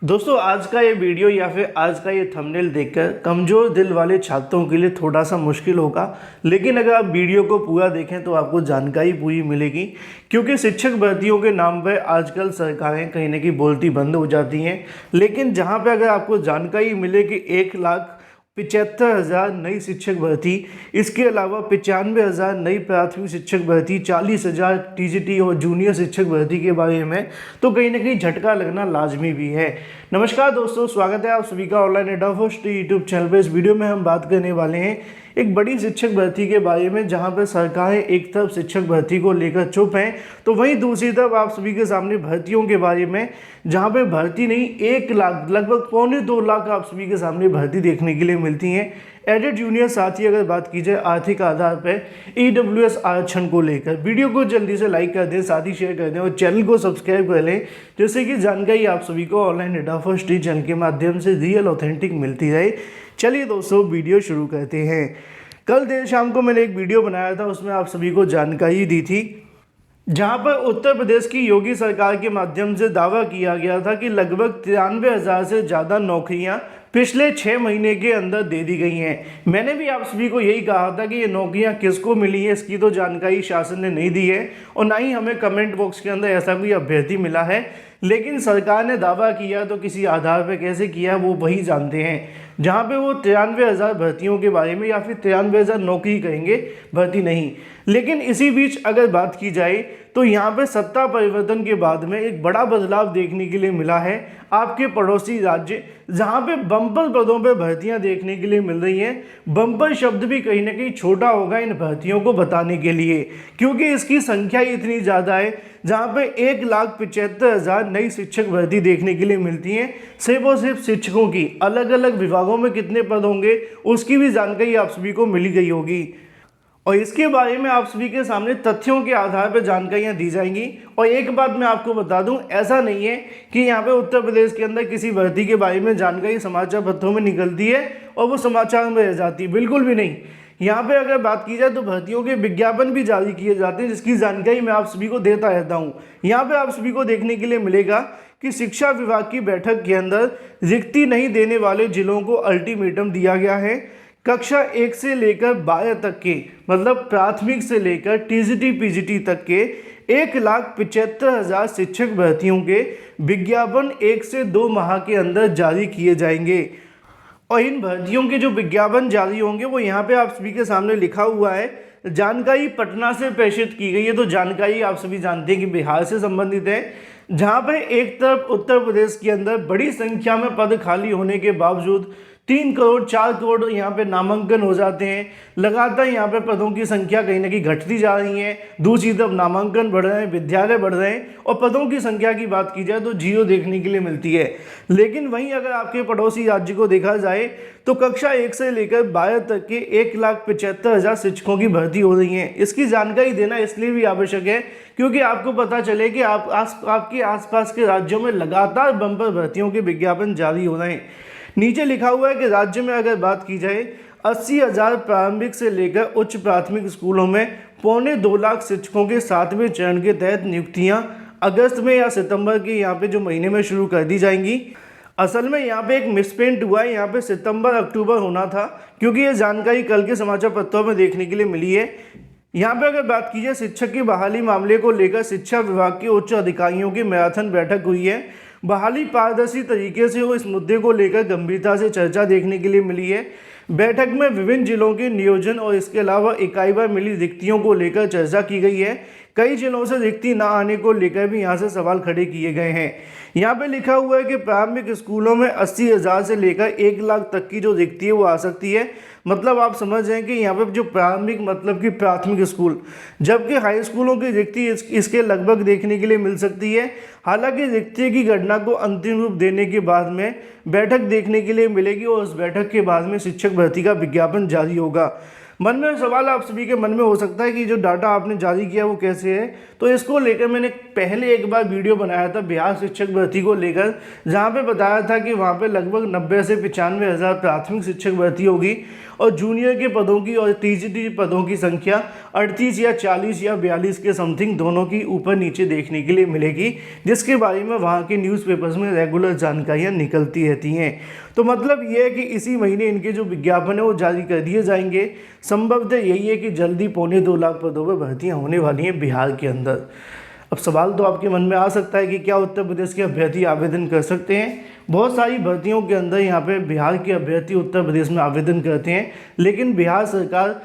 दोस्तों आज का ये वीडियो या फिर आज का ये थंबनेल देखकर कमज़ोर दिल वाले छात्रों के लिए थोड़ा सा मुश्किल होगा, लेकिन अगर आप वीडियो को पूरा देखें तो आपको जानकारी पूरी मिलेगी। क्योंकि शिक्षक भर्तियों के नाम पर आजकल सरकारें कहीं ना कहीं बोलती बंद हो जाती हैं, लेकिन जहां पे अगर आपको जानकारी मिले कि 1,75,000 नई शिक्षक भर्ती, इसके अलावा 95,000 नई प्राथमिक शिक्षक भर्ती, 40,000 टीजीटी और जूनियर शिक्षक भर्ती के बारे में, तो कहीं ना कहीं झटका लगना लाजमी भी है। नमस्कार दोस्तों, स्वागत है आप सभी का ऑनलाइन एडा फर्स्ट यूट्यूब चैनल पर। इस वीडियो में हम बात करने वाले हैं एक बड़ी शिक्षक भर्ती के बारे में, जहां पर सरकारें एक तरफ शिक्षक भर्ती को लेकर चुप हैं, तो वहीं दूसरी तरफ आप सभी के सामने भर्तियों के बारे में, जहां पे भर्ती नहीं 1 लाख लगभग 1.25 लाख आप सभी के सामने भर्ती देखने के लिए मिलती हैं। एडेड जूनियर, साथ ही अगर बात की जाए आर्थिक आधार पर ईडब्ल्यूएस आरक्षण को लेकर, वीडियो को जल्दी से लाइक कर दें, साथ ही शेयर कर दें और चैनल को सब्सक्राइब कर लें, जिससे कि जानकारी आप सभी को ऑनलाइन एडा फर्स्ट चैनल के माध्यम से रियल ऑथेंटिक मिलती रहे। चलिए दोस्तों वीडियो शुरू करते हैं। कल देर शाम को मैंने एक वीडियो बनाया था, उसमें आप सभी को जानकारी दी थी, जहां पर उत्तर प्रदेश की योगी सरकार के माध्यम से दावा किया गया था कि लगभग 93,000 से ज़्यादा नौकरियां पिछले 6 महीने के अंदर दे दी गई हैं। मैंने भी आप सभी को यही कहा था कि ये नौकरियां किसको मिली है, इसकी तो जानकारी शासन ने नहीं दी है और ना ही हमें कमेंट बॉक्स के अंदर ऐसा कोई अभ्यर्थी मिला है। लेकिन सरकार ने दावा किया तो किसी आधार पर कैसे किया वो वही जानते हैं, जहाँ पे वो 93,000 भर्तियों के बारे में या फिर 93,000 नौकरी कहेंगे, भर्ती नहीं। लेकिन इसी बीच अगर बात की जाए तो यहाँ पे सत्ता परिवर्तन के बाद में एक बड़ा बदलाव देखने के लिए मिला है आपके पड़ोसी राज्य, जहाँ पे बम्पर पदों पे भर्तियां देखने के लिए मिल रही हैं। बम्पर शब्द भी कहीं ना कहीं छोटा होगा इन भर्तियों को बताने के लिए, क्योंकि इसकी संख्या ही इतनी ज़्यादा है, जहाँ पे 1,75,000 नई शिक्षक भर्ती देखने के लिए मिलती हैं। सिर्फ और सिर्फ शिक्षकों की अलग अलग विभागों में कितने पद होंगे उसकी भी जानकारी आप सभी को मिली गई होगी, और इसके बारे में आप सभी के सामने तथ्यों के आधार पर जानकारियां दी जाएंगी। और एक बात मैं आपको बता दूं, ऐसा नहीं है कि यहाँ पे उत्तर प्रदेश के अंदर किसी भर्ती के बारे में जानकारी समाचार पत्रों में निकलती है और वो समाचार में रह जाती है, बिल्कुल भी नहीं। यहाँ पे अगर बात की जाए तो भर्तियों के विज्ञापन भी जारी किए जाते हैं, जिसकी जानकारी मैं आप सभी को देता रहता हूँ। यहाँ पे आप सभी को देखने के लिए मिलेगा कि शिक्षा विभाग की बैठक के अंदर रिक्ति नहीं देने वाले जिलों को अल्टीमेटम दिया गया है। कक्षा 1 से लेकर 12 तक के, मतलब प्राथमिक से लेकर टीजीटी पीजीटी तक के 1,75,000 शिक्षक भर्तियों के विज्ञापन 1 से 2 माह के अंदर जारी किए जाएंगे। और इन भर्तियों के जो विज्ञापन जारी होंगे वो यहाँ पे आप सभी के सामने लिखा हुआ है। जानकारी पटना से प्रेषित की गई है, तो जानकारी आप सभी जानते हैं कि बिहार से संबंधित है, जहाँ पे एक तरफ उत्तर प्रदेश के अंदर बड़ी संख्या में पद खाली होने के बावजूद 3 करोड़ 4 करोड़ यहाँ पे नामांकन हो जाते हैं। लगातार यहाँ पे पदों की संख्या कहीं ना कहीं घटती जा रही है। दूसरी तरफ नामांकन बढ़ रहे हैं, विद्यालय बढ़ रहे हैं, और पदों की संख्या की बात की जाए तो 0 देखने के लिए मिलती है। लेकिन वहीं अगर आपके पड़ोसी राज्य को देखा जाए तो कक्षा 1 से लेकर 12 तक के 1,75,000 शिक्षकों की भर्ती हो रही है। इसकी जानकारी देना इसलिए भी आवश्यक है क्योंकि आपको पता चले कि आपके आसपास के राज्यों में लगातार बम्पर भर्तियों के विज्ञापन जारी हो रहे हैं। नीचे लिखा हुआ है कि राज्य में अगर बात की जाए 80,000 प्रारंभिक से लेकर उच्च प्राथमिक स्कूलों में 2.25 लाख शिक्षकों के 7वें चरण के तहत नियुक्तियां अगस्त में या सितंबर के यहाँ पे जो महीने में शुरू कर दी जाएंगी। असल में यहाँ पे एक मिसप्रिंट हुआ है, यहाँ पे सितंबर अक्टूबर होना था, क्योंकि ये जानकारी कल के समाचार पत्रों में देखने के लिए मिली है। यहाँ पे अगर बात की जाए शिक्षक की बहाली मामले को लेकर शिक्षा विभाग के उच्च अधिकारियों की मैराथन बैठक हुई है। बहाली पारदर्शी तरीके से हो, इस मुद्दे को लेकर गंभीरता से चर्चा देखने के लिए मिली है। बैठक में विभिन्न जिलों के नियोजन और इसके अलावा इकाई बार मिली रिक्तियों को लेकर चर्चा की गई है। कई जिलों से रिक्ति न आने को लेकर भी यहाँ से सवाल खड़े किए गए हैं। यहाँ पे लिखा हुआ है कि प्रारंभिक स्कूलों में 80,000 से लेकर 1 लाख तक की जो रिक्ति है वो आ सकती है। मतलब आप समझ जाएं कि यहाँ पे जो प्रारंभिक मतलब कि प्राथमिक स्कूल, जबकि हाई स्कूलों की रिक्ति इसके लगभग देखने के लिए मिल सकती है। हालांकि रिक्ति की घटना को अंतिम रूप देने के बाद में बैठक देखने के लिए मिलेगी और उस बैठक के बाद में शिक्षक भर्ती का विज्ञापन जारी होगा। मन में सवाल आप सभी के मन में हो सकता है कि जो डाटा आपने जारी किया वो कैसे है, तो इसको लेकर मैंने पहले एक बार वीडियो बनाया था बिहार शिक्षक भर्ती को लेकर, जहां पे बताया था कि वहां पे लगभग 90 से 95,000 प्राथमिक शिक्षक भर्ती होगी और जूनियर के पदों की और टीजीटी पदों की संख्या 38 या 40 या 42 के समथिंग दोनों की ऊपर नीचे देखने के लिए मिलेगी, जिसके बारे में वहाँ के न्यूज़पेपर्स में रेगुलर जानकारियाँ निकलती रहती हैं। तो मतलब ये है कि इसी महीने इनके जो विज्ञापन है वो जारी कर दिए जाएंगे। संभवतः यही है कि जल्दी 2.25 लाख पदों पर भर्तियाँ होने वाली हैं बिहार के अंदर। अब सवाल तो आपके मन में आ सकता है कि क्या उत्तर प्रदेश के अभ्यर्थी आवेदन कर सकते हैं। बहुत सारी भर्तियों के अंदर यहाँ पे बिहार के अभ्यर्थी उत्तर प्रदेश में आवेदन करते हैं, लेकिन बिहार सरकार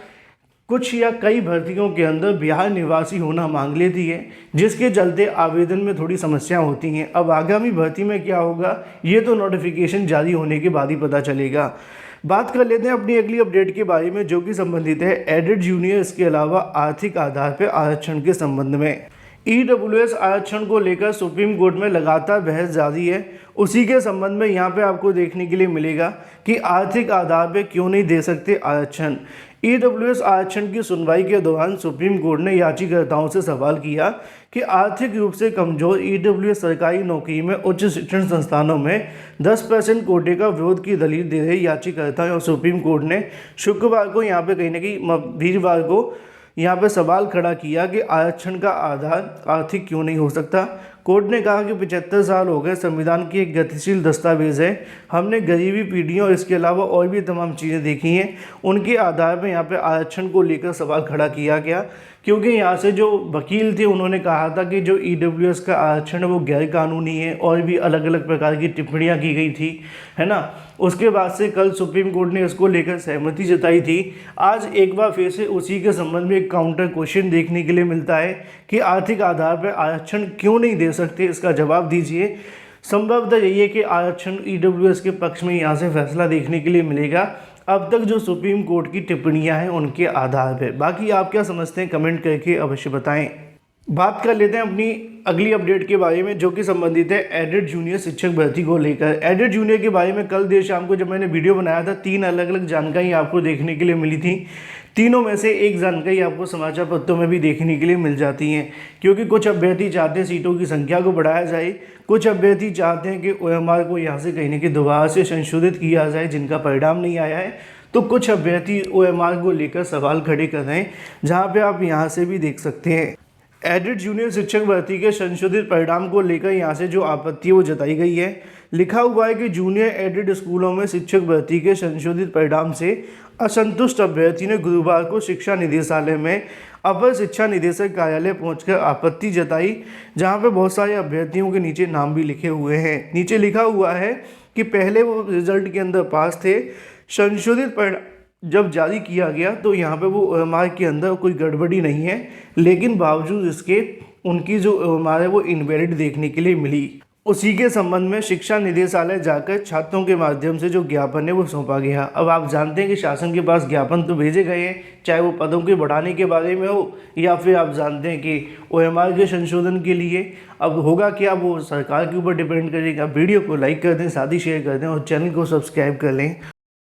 कुछ या कई भर्तियों के अंदर बिहार निवासी होना मांग लेती है, जिसके चलते आवेदन में थोड़ी समस्या होती हैं। अब आगामी भर्ती में क्या होगा ये तो नोटिफिकेशन जारी होने के बाद ही पता चलेगा। बात कर लेते हैं अपनी अगली अपडेट के बारे में, जो कि संबंधित है एडेड जूनियर, इसके अलावा आर्थिक आधार पर आरक्षण के संबंध में। ईडब्ल्यूएस आरक्षण को लेकर सुप्रीम कोर्ट में लगातार बहस जारी है। उसी के संबंध में यहाँ पे आपको देखने के लिए मिलेगा कि आर्थिक आधार पे क्यों नहीं दे सकते आरक्षण। ईडब्ल्यूएस आरक्षण की सुनवाई के दौरान सुप्रीम कोर्ट ने याचिकाकर्ताओं से सवाल किया कि आर्थिक रूप से कमजोर ईडब्ल्यूएस सरकारी नौकरी में उच्च शिक्षण संस्थानों में 10% कोटे का विरोध की दलील दे रहे याचिकाकर्ताओं और सुप्रीम कोर्ट ने शुक्रवार को यहाँ पे कहीं ना कहीं वीरवार को यहाँ पे सवाल खड़ा किया कि आरक्षण का आधार आर्थिक क्यों नहीं हो सकता। कोर्ट ने कहा कि 75 साल हो गए, संविधान की एक गतिशील दस्तावेज़ है, हमने गरीबी, पीढ़ियों और इसके अलावा और भी तमाम चीज़ें देखी हैं, उनके आधार पर यहाँ पे आरक्षण को लेकर सवाल खड़ा किया गया। क्योंकि यहाँ से जो वकील थे उन्होंने कहा था कि जो ईडब्ल्यूएस का आरक्षण है वो गैर कानूनी है, और भी अलग अलग प्रकार की टिप्पणियाँ की गई थी, है ना। उसके बाद से कल सुप्रीम कोर्ट ने इसको लेकर सहमति जताई थी। आज एक बार फिर से उसी के संबंध में एक काउंटर क्वेश्चन देखने के लिए मिलता है कि आर्थिक आधार पर आरक्षण क्यों नहीं दे सकते, इसका जवाब दीजिए। संभवतः यही है कि आरक्षण ईडब्ल्यूएस के पक्ष में यहाँ से फैसला देखने के लिए मिलेगा, अब तक जो सुप्रीम कोर्ट की टिप्पणियां हैं उनके आधार पर। बाकी आप क्या समझते हैं कमेंट करके अवश्य बताएं। बात कर लेते हैं अपनी अगली अपडेट के बारे में, जो कि संबंधित है एडेड जूनियर शिक्षक भर्ती को लेकर। एडेड जूनियर के बारे में कल देर शाम को जब मैंने वीडियो बनाया था, 3 अलग अलग जानकारी आपको देखने के लिए मिली थी। तीनों में से एक जानकारी आपको समाचार पत्रों में भी देखने के लिए मिल जाती हैं, क्योंकि कुछ अभ्यर्थी चाहते हैं सीटों की संख्या को बढ़ाया जाए, कुछ अभ्यर्थी चाहते हैं कि ओएमआर को यहाँ से कहीं ना कहीं दोबारा से संशोधित किया जाए जिनका परिणाम नहीं आया है, तो कुछ अभ्यर्थी ओएमआर को लेकर सवाल खड़े कर रहे हैं, जहाँ पे आप यहाँ से भी देख सकते हैं। एडेड जूनियर शिक्षक भर्ती के संशोधित परिणाम को लेकर यहाँ से जो आपत्ति है वो जताई गई है। लिखा हुआ है कि जूनियर एडेड स्कूलों में शिक्षक भर्ती के संशोधित परिणाम से असंतुष्ट अभ्यर्थी ने गुरुवार को शिक्षा निदेशालय में अपर शिक्षा निदेशक कार्यालय पहुंचकर आपत्ति जताई, जहां पे बहुत सारे अभ्यर्थियों के नीचे नाम भी लिखे हुए हैं। नीचे लिखा हुआ है कि पहले वो रिजल्ट के अंदर पास थे, संशोधित परिणाम जब जारी किया गया तो यहाँ पे वो ओएमआर के अंदर कोई गड़बड़ी नहीं है, लेकिन बावजूद इसके उनकी जो ओएमआर है वो इनवैलिड देखने के लिए मिली। उसी के संबंध में शिक्षा निदेशालय जाकर छात्रों के माध्यम से जो ज्ञापन है वो सौंपा गया। अब आप जानते हैं कि शासन के पास ज्ञापन तो भेजे गए हैं, चाहे वो पदों के बढ़ाने के बारे में हो या फिर आप जानते हैं कि ओएमआर के संशोधन के लिए। अब होगा क्या वो सरकार के ऊपर डिपेंड करेगा। वीडियो को लाइक कर दें, साथ ही शेयर कर दें और चैनल को सब्सक्राइब कर लें।